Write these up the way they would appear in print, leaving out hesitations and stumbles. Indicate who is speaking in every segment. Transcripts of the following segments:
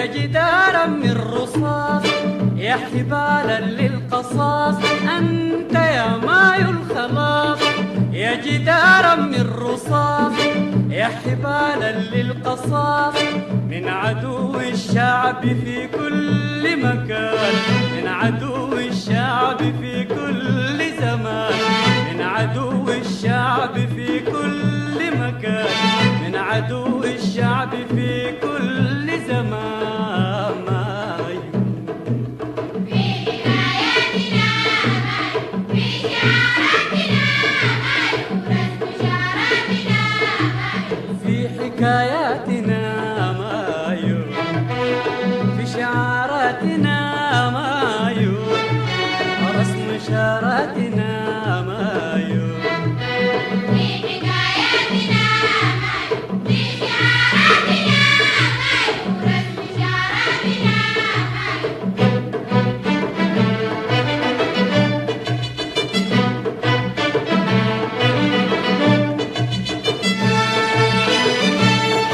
Speaker 1: يا جدارا من رصاص، يا حبالا للقصاص، أنت يا ماي الخلاص. يا جدارا من رصاص، يا حبالا للقصاص، من عدو الشعب في كل مكان، من عدو الشعب في كل زمان، من عدو الشعب في كل مكان، من عدو الشعب في كل زمان. في حكاياتنا مايو، في شعاراتنا مايو، رسم شاراتنا مايو. في حكاياتنا مايو، في شعاراتنا مايو، رسم شاراتنا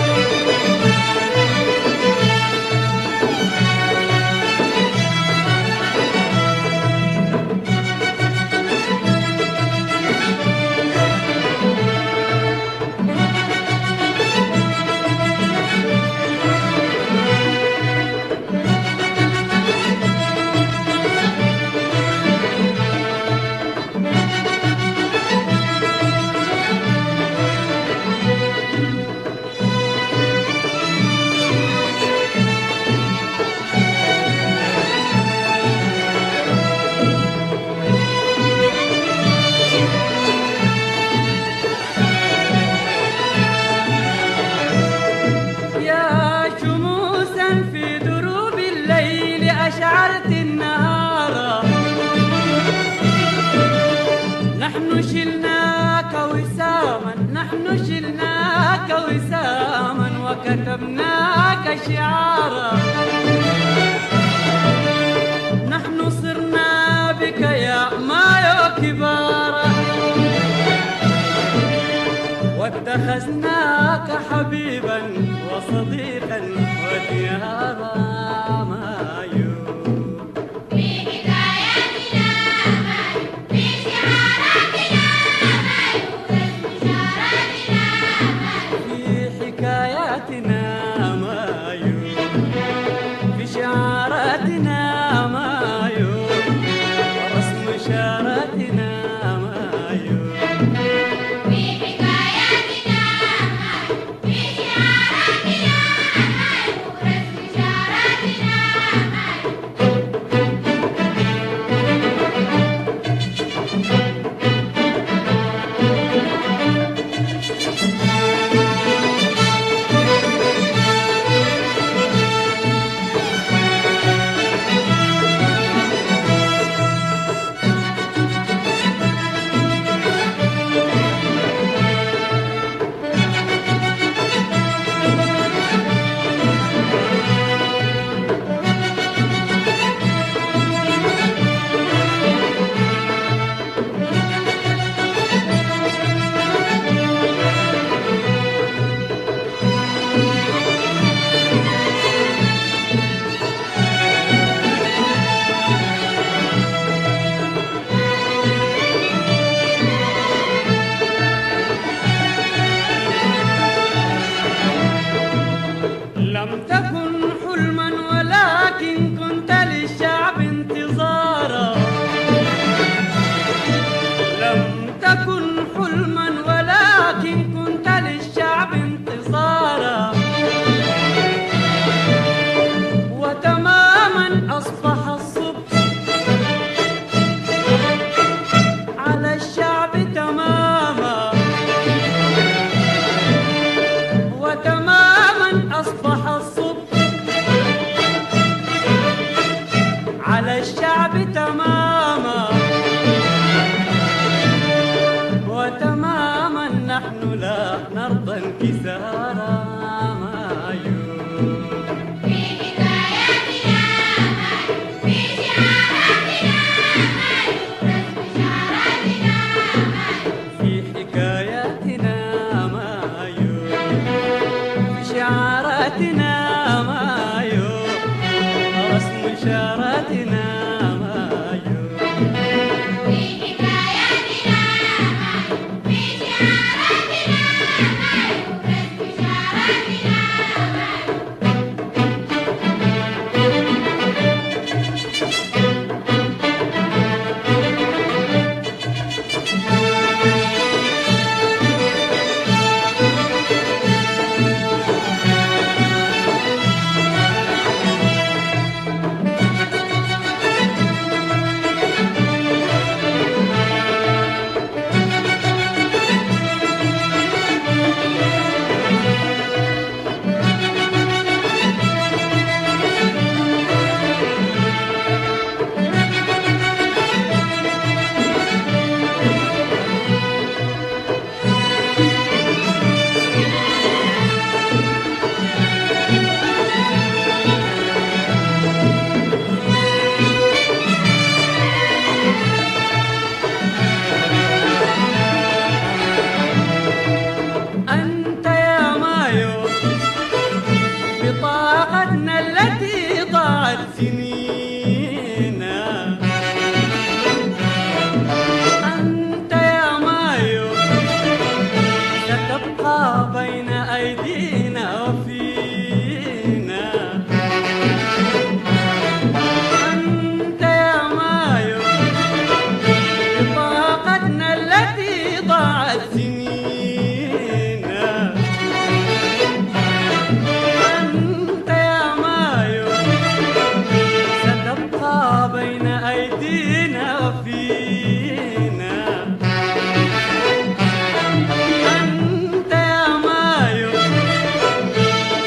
Speaker 1: أشعرت النهار، نحن شلناك وساما، نحن شلناك وساما، وكتبناك شعارا. نحن صرنا بك يا مايو كبارا، واتخذناك حبيبا وصديقا وديارا. لم تكن حلما ولكن كنت للشعب انتظارا، لم تكن حلما ولكن كنت للشعب انتظارا. وتماما أصبح الصبح على الشعب تماما، وتماما أصبح الصبح على الشعب تماما، وتماما نحن لا نرضى انكسارا. في حكاياتنا مايو، في شعاراتنا مايو. ضاعت سنينا. أنت يا مايو ستبقى بين أيدينا وفينا. أنت يا مايو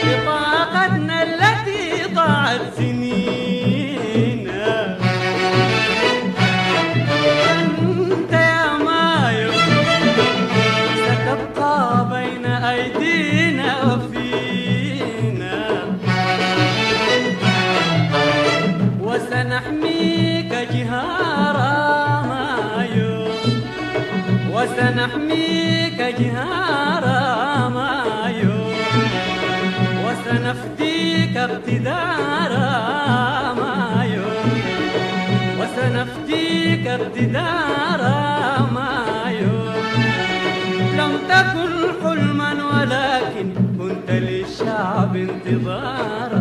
Speaker 1: بطاقتنا التي ضاعت سنينا. أنت يا مايو ستبقى بين أيدينا وفينا. وسنحميك جهارا مايو، وسنحميك جهارا مايو، وسنفديك اقتدارا مايو، وسنفديك اقتدارا مايو. لم تكن حلما ولكن كنت للشعب انتظارا.